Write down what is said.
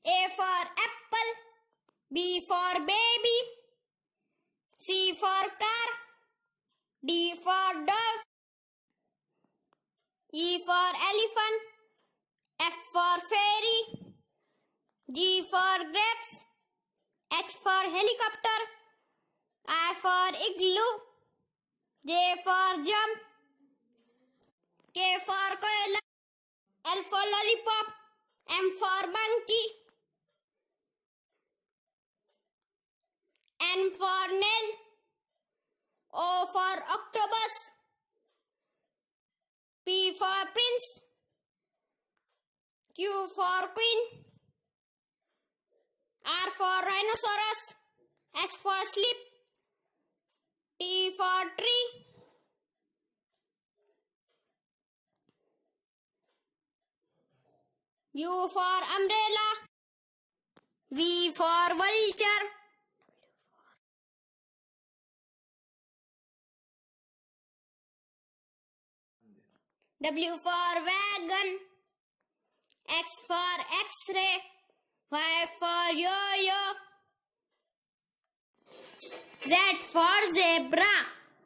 A for apple, B for baby, C for car, D for dog, E for elephant, F for fairy, G for grapes, H for helicopter, I for igloo, J for jump, K for koala, L for lollipop, M for monkey, N for nail, O for octopus, P for prince, Q for queen, R for rhinoceros, S for sleep, T for tree, U for umbrella, V for vulture, W for wagon, X for X-ray, Y for yo-yo, Z for zebra.